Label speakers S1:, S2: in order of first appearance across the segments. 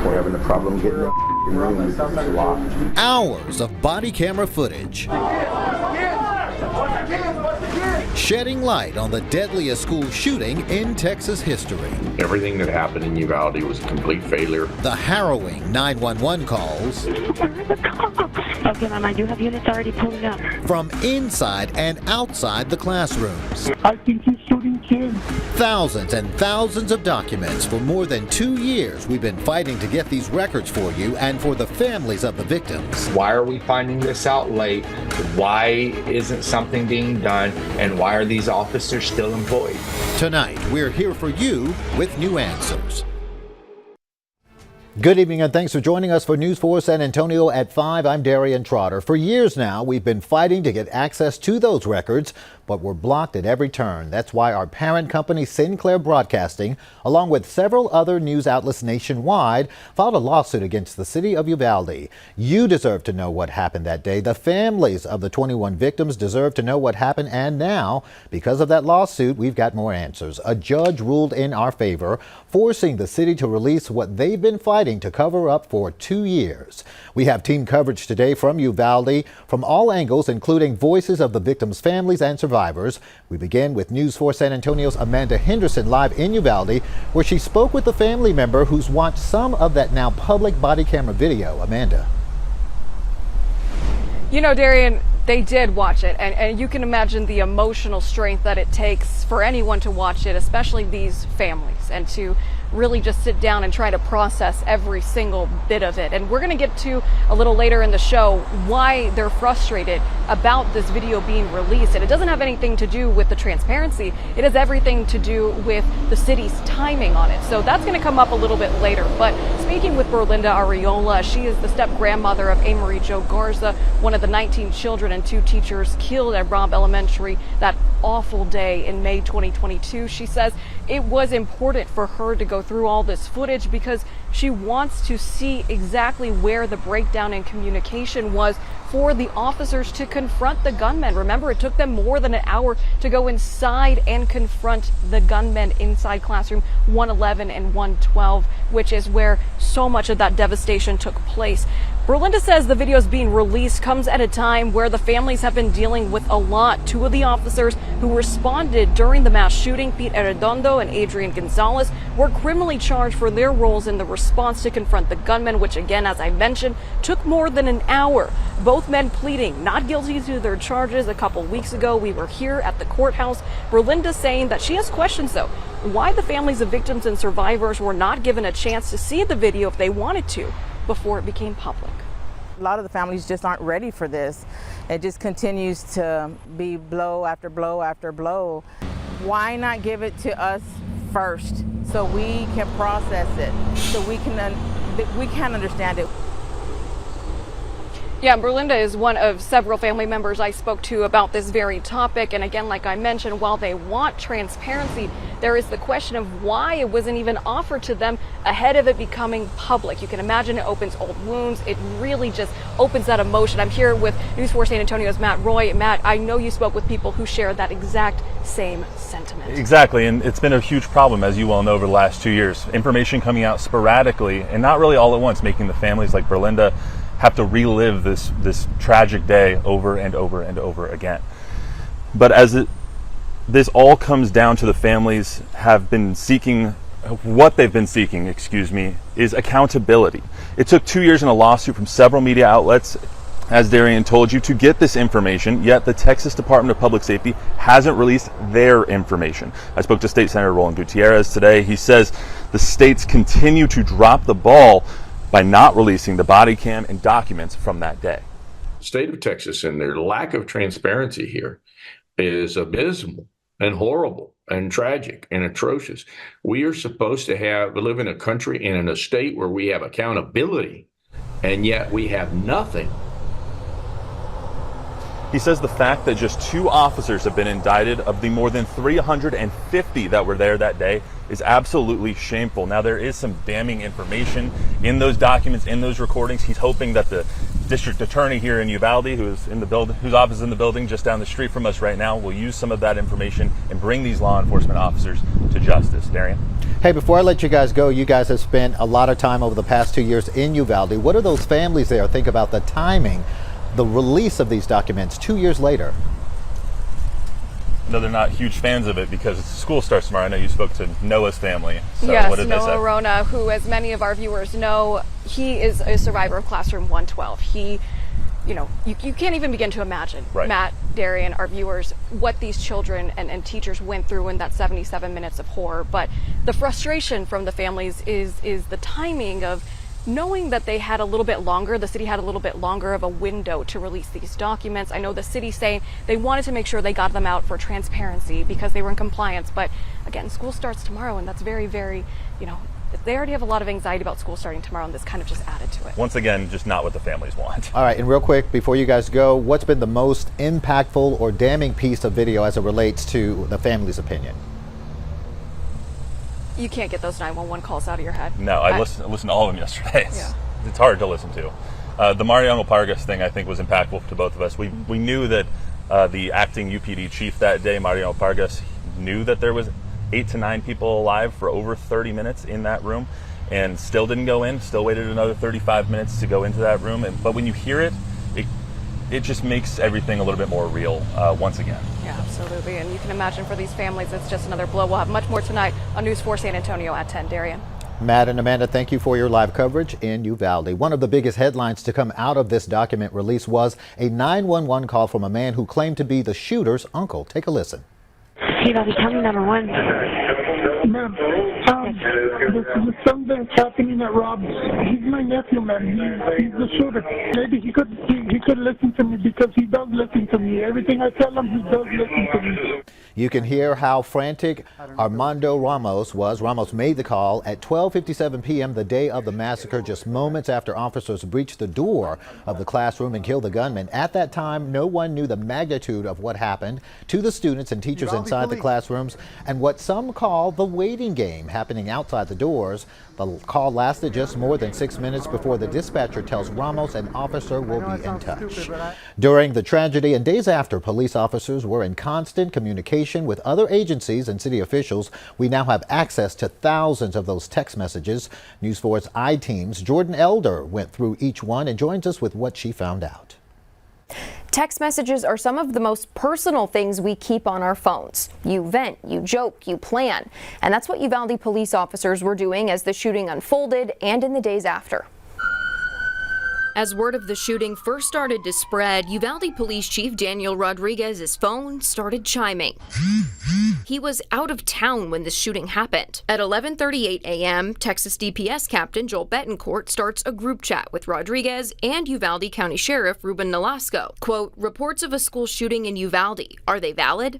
S1: We're having a problem getting the room because it's locked.
S2: Hours of body camera footage shedding light on the deadliest school shooting in Texas history.
S3: Everything that happened in Uvalde was a complete failure.
S2: The harrowing 911 calls.
S4: Okay, Mom, I do have units already pulling up.
S2: From inside and outside the classrooms.
S5: I think he's shooting kids.
S2: Thousands and thousands of documents. For more than 2 years, we've been fighting to get these records for you and for the families of the victims.
S6: Why are we finding this out late? Why isn't something being done? And why are these officers still employed?
S2: Tonight, we're here for you with new answers. Good evening and thanks for joining us for News 4 San Antonio at 5. I'm Darian Trotter. For years now, we've been fighting to get access to those records, but we're blocked at every turn. That's why our parent company, Sinclair Broadcasting, along with several other news outlets nationwide, filed a lawsuit against the city of Uvalde. You deserve to know what happened that day. The families of the 21 victims deserve to know what happened. And now, because of that lawsuit, we've got more answers. A judge ruled in our favor, forcing the city to release what they've been fighting to cover up for 2 years. We have team coverage today from Uvalde from all angles, including voices of the victims' families and survivors. We begin with News 4 San Antonio's Amanda Henderson live in Uvalde, where she spoke with a family member who's watched some of that now public body camera video. Amanda.
S7: You know, Darian, they did watch it, and you can imagine the emotional strength that it takes for anyone to watch it, especially these families, and to really just sit down and try to process every single bit of it. And we're going to get to a little later in the show why they're frustrated about this video being released. And it doesn't have anything to do with the transparency. It has everything to do with the city's timing on it. So that's going to come up a little bit later. But speaking with Berlinda Arreola, she is the step-grandmother of Amerie Jo Garza, one of the 19 children and 2 teachers killed at Robb Elementary that awful day in May 2022. She says it was important for her to go through all this footage because she wants to see exactly where the breakdown in communication was for the officers to confront the gunmen. Remember, it took them more than an hour to go inside and confront the gunmen inside classroom 111 and 112, which is where so much of that devastation took place. Berlinda says the videos being released comes at a time where the families have been dealing with a lot. 2 of the officers who responded during the mass shooting, Pete Arredondo and Adrian Gonzalez, were criminally charged for their roles in the response to confront the gunmen, which again, as I mentioned, took more than an hour. Both men pleading not guilty to their charges. A couple weeks ago, we were here at the courthouse. Berlinda saying that she has questions, though, why the families of victims and survivors were not given a chance to see the video if they wanted to before it became public.
S8: A lot of the families just aren't ready for this. It just continues to be blow after blow after blow. Why not give it to us first so we can process it, so we can understand it?
S7: Yeah, Berlinda is one of several family members I spoke to about this very topic. And again, like I mentioned, while they want transparency, there is the question of why it wasn't even offered to them ahead of it becoming public. You can imagine it opens old wounds. It really just opens that emotion. I'm here with News 4 San Antonio's Matt Roy. Matt, I know you spoke with people who share that exact same sentiment.
S9: Exactly, and it's been a huge problem, as you well know, over the last 2 years. Information coming out sporadically and not really all at once, making the families like Berlinda have to relive this tragic day over and over and over again. But this all comes down to the families have been seeking, what they've been seeking, is accountability. It took 2 years in a lawsuit from several media outlets, as Darian told you, to get this information, yet the Texas Department of Public Safety hasn't released their information. I spoke to State Senator Roland Gutierrez today. He says the states continue to drop the ball by not releasing the body cam and documents from that day.
S3: State of Texas and their lack of transparency here is abysmal and horrible and tragic and atrocious. We are supposed to live in a country and in a state where we have accountability, and yet we have nothing.
S9: He says the fact that just 2 officers have been indicted of the more than 350 that were there that day is absolutely shameful. Now, there is some damning information in those documents, in those recordings. He's hoping that the district attorney here in Uvalde, whose office is in the building just down the street from us right now, will use some of that information and bring these law enforcement officers to justice. Darian?
S2: Hey, before I let you guys go, you guys have spent a lot of time over the past 2 years in Uvalde. What do those families there think about the timing, the release of these documents 2 years later?
S9: No, they're not huge fans of it because school starts tomorrow. I know you spoke to Noah's family. So
S7: yes,
S9: what did they say?
S7: Noah Rona, who, as many of our viewers know, he is a survivor of Classroom 112. He, you can't even begin to imagine,
S9: right.
S7: Matt, Darian, our viewers, what these children and teachers went through in that 77 minutes of horror. But the frustration from the families is the timing of knowing that they had a little bit longer, the city had a little bit longer of a window to release these documents. I know the city saying they wanted to make sure they got them out for transparency because they were in compliance. But again, school starts tomorrow, and that's very, very, they already have a lot of anxiety about school starting tomorrow, and this kind of just added to it.
S9: Once again, just not what the families want.
S2: All right, and real quick, before you guys go, what's been the most impactful or damning piece of video as it relates to the family's opinion?
S7: You can't get those 911 calls out of your head.
S9: No, I listened to all of them yesterday.
S7: Yeah.
S9: It's hard to listen to. The Mariano Pargas thing, I think, was impactful to both of us. We knew that the acting UPD chief that day, Mariano Pargas, knew that there was 8 to 9 people alive for over 30 minutes in that room and still didn't go in, still waited another 35 minutes to go into that room. But when you hear it, it just makes everything a little bit more real once again.
S7: Yeah, absolutely. And you can imagine for these families, it's just another blow. We'll have much more tonight on News 4 San Antonio at 10. Darian?
S2: Matt and Amanda, thank you for your live coverage in Uvalde. One of the biggest headlines to come out of this document release was a 911 call from a man who claimed to be the shooter's uncle. Take a listen.
S4: Uvalde County 911.
S5: Ma'am, the son that's happening at Rob's, he's my nephew, man. He's the shooter. Maybe he could listen to me because he does listen to me. Everything I tell him, he does listen to me.
S2: You can hear how frantic Armando Ramos was. Ramos made the call at 12:57 p.m. the day of the massacre, just moments after officers breached the door of the classroom and killed the gunman. At that time, no one knew the magnitude of what happened to the students and teachers inside the classrooms and what some call the waiting game happening outside the doors. The call lasted just more than 6 minutes before the dispatcher tells Ramos an officer will be in touch. During the tragedy and days after, police officers were in constant communication with other agencies and city officials. We now have access to thousands of those text messages. News 4's I-Team's Jordan Elder went through each one and joins us with what she found out.
S10: Text messages are some of the most personal things we keep on our phones. You vent, you joke, you plan. And that's what Uvalde police officers were doing as the shooting unfolded and in the days after. As word of the shooting first started to spread, Uvalde Police Chief Daniel Rodriguez's phone started chiming. He was out of town when this shooting happened. At 11:38 a.m., Texas DPS Captain Joel Betancourt starts a group chat with Rodriguez and Uvalde County Sheriff Ruben Nolasco. Quote, "Reports of a school shooting in Uvalde. Are they valid?"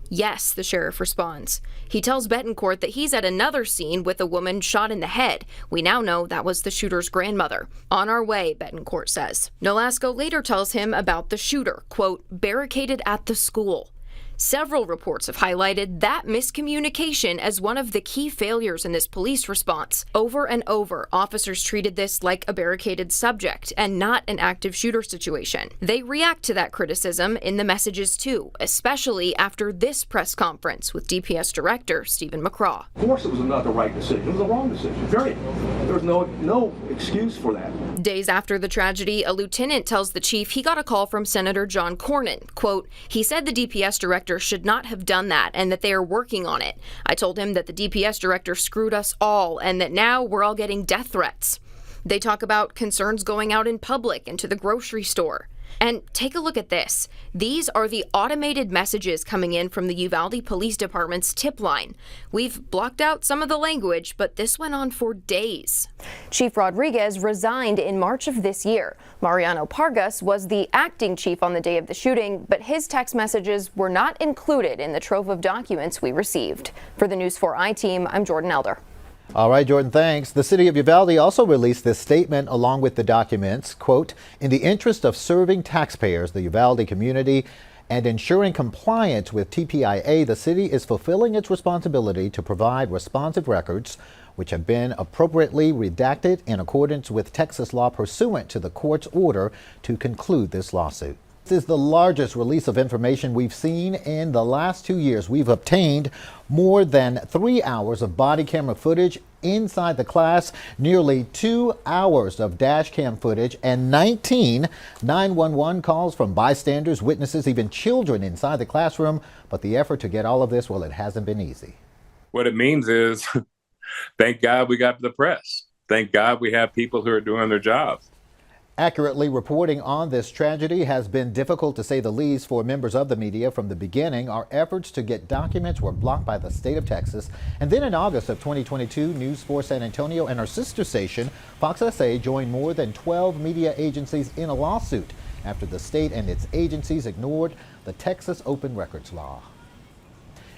S10: "Yes," the sheriff responds. He tells Betancourt that he's at another scene with a woman shot in the head. We now know that was the shooter's grandmother. "On our way," Betancourt says. Nolasco later tells him about the shooter, quote, "barricaded at the school." Several reports have highlighted that miscommunication as one of the key failures in this police response. Over and over, officers treated this like a barricaded subject and not an active shooter situation. They react to that criticism in the messages too, especially after this press conference with DPS Director Stephen McCraw.
S11: Of course it was not the right decision. It was the wrong decision, period. There was no excuse for that.
S10: Days after the tragedy, a lieutenant tells the chief he got a call from Senator John Cornyn. Quote, "He said the DPS director should not have done that and that they are working on it. I told him that the DPS director screwed us all and that now we're all getting death threats." They talk about concerns going out in public and to the grocery store. And take a look at this. These are the automated messages coming in from the Uvalde Police Department's tip line. We've blocked out some of the language, but this went on for days. Chief Rodriguez resigned in March of this year. Mariano Pargas was the acting chief on the day of the shooting, but his text messages were not included in the trove of documents we received. For the News 4 I-Team, I'm Jordan Elder.
S2: All right, Jordan, thanks. The city of Uvalde also released this statement along with the documents. Quote, "In the interest of serving taxpayers, the Uvalde community, and ensuring compliance with TPIA, the city is fulfilling its responsibility to provide responsive records. which have been appropriately redacted in accordance with Texas law pursuant to the court's order to conclude this lawsuit. This is the largest release of information we've seen in the last 2 years. We've obtained more than 3 hours of body camera footage inside the class, nearly 2 hours of dash cam footage, and 19 911 calls from bystanders, witnesses, even children inside the classroom. But the effort to get all of this, well, it hasn't been easy.
S12: What it means is, thank God we got the press. Thank God we have people who are doing their jobs.
S2: Accurately reporting on this tragedy has been difficult, to say the least, for members of the media from the beginning. Our efforts to get documents were blocked by the state of Texas. And then in August of 2022, News 4 San Antonio and our sister station, Fox SA, joined more than 12 media agencies in a lawsuit after the state and its agencies ignored the Texas Open Records law.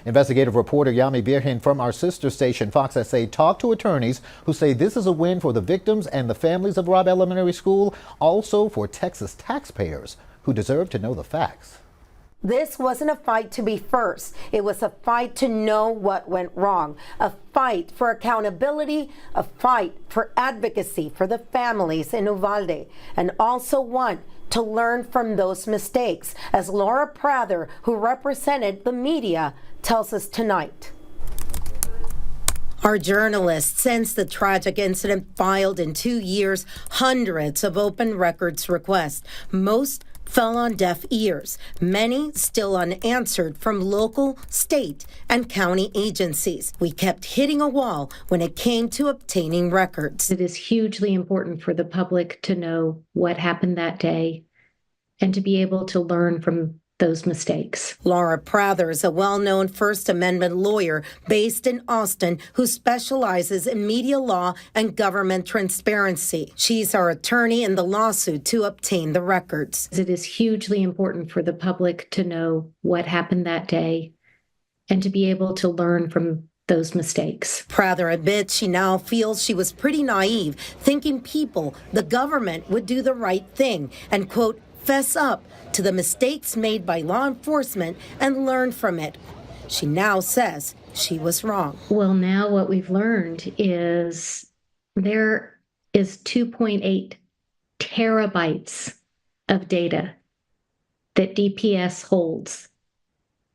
S2: Investigative reporter Yami Birhin from our sister station, Fox SA, talked to attorneys who say this is a win for the victims and the families of Robb Elementary School, also for Texas taxpayers who deserve to know the facts.
S13: This wasn't a fight to be first. It was a fight to know what went wrong, a fight for accountability, a fight for advocacy for the families in Uvalde, and also one to learn from those mistakes, as Laura Prather, who represented the media, tells us tonight. Our journalist, since the tragic incident, filed in 2 years hundreds of open records requests. Most fell on deaf ears, many still unanswered from local, state, and county agencies. We kept hitting a wall when it came to obtaining records.
S14: It is hugely important for the public to know what happened that day and to be able to learn from those mistakes.
S13: Laura Prather is a well-known First Amendment lawyer based in Austin who specializes in media law and government transparency. She's our attorney in the lawsuit to obtain the records.
S14: It is hugely important for the public to know what happened that day and to be able to learn from those mistakes.
S13: Prather admits she now feels she was pretty naive, thinking people, the government, would do the right thing and, quote, fess up to the mistakes made by law enforcement and learn from it. She now says she was wrong.
S14: Well, now what we've learned is there is 2.8 terabytes of data that DPS holds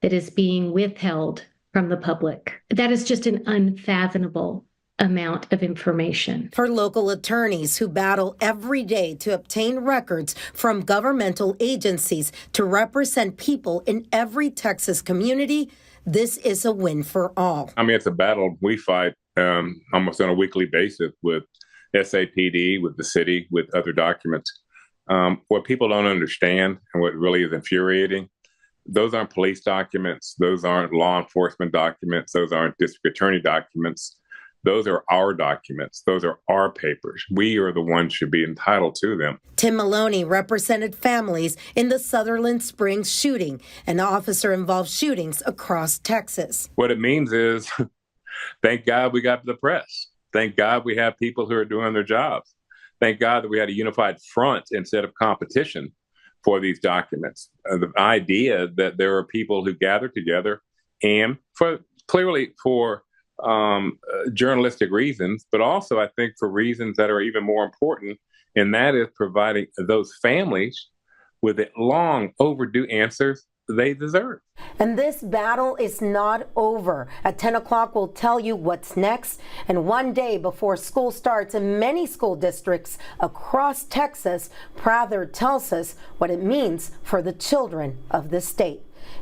S14: that is being withheld from the public. That is just an unfathomable amount of information.
S13: For local attorneys who battle every day to obtain records from governmental agencies to represent people in every Texas community, this is a win for all.
S12: I mean, it's a battle we fight almost on a weekly basis with SAPD, with the city, with other documents. What people don't understand and what really is infuriating, those aren't police documents, those aren't law enforcement documents, those aren't district attorney documents. Those are our documents. Those are our papers. We are the ones should be entitled to them.
S13: Tim Maloney represented families in the Sutherland Springs shooting and officer-involved shootings across Texas.
S12: What it means is, thank God we got the press. Thank God we have people who are doing their jobs. Thank God that we had a unified front instead of competition for these documents. The idea that there are people who gather together and clearly for journalistic reasons, but also I think for reasons that are even more important, and that is providing those families with the long overdue answers they deserve.
S13: And this battle is not over. At 10 o'clock, we'll tell you what's next. And one day before school starts in many school districts across Texas, Prather tells us what it means for the children of the state.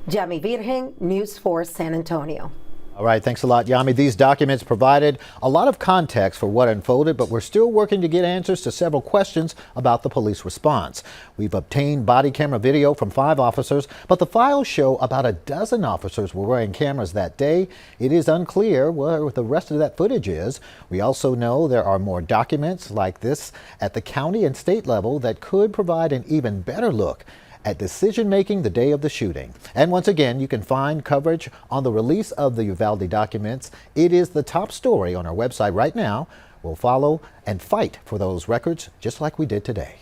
S13: Yami Virgen, News 4 San Antonio.
S2: All right, thanks a lot, Yami. These documents provided a lot of context for what unfolded, but we're still working to get answers to several questions about the police response. We've obtained body camera video from 5 officers, but the files show about a dozen officers were wearing cameras that day. It is unclear where the rest of that footage is. We also know there are more documents like this at the county and state level that could provide an even better look at decision-making the day of the shooting. And once again, you can find coverage on the release of the Uvalde documents. It is the top story on our website right now. We'll follow and fight for those records just like we did today.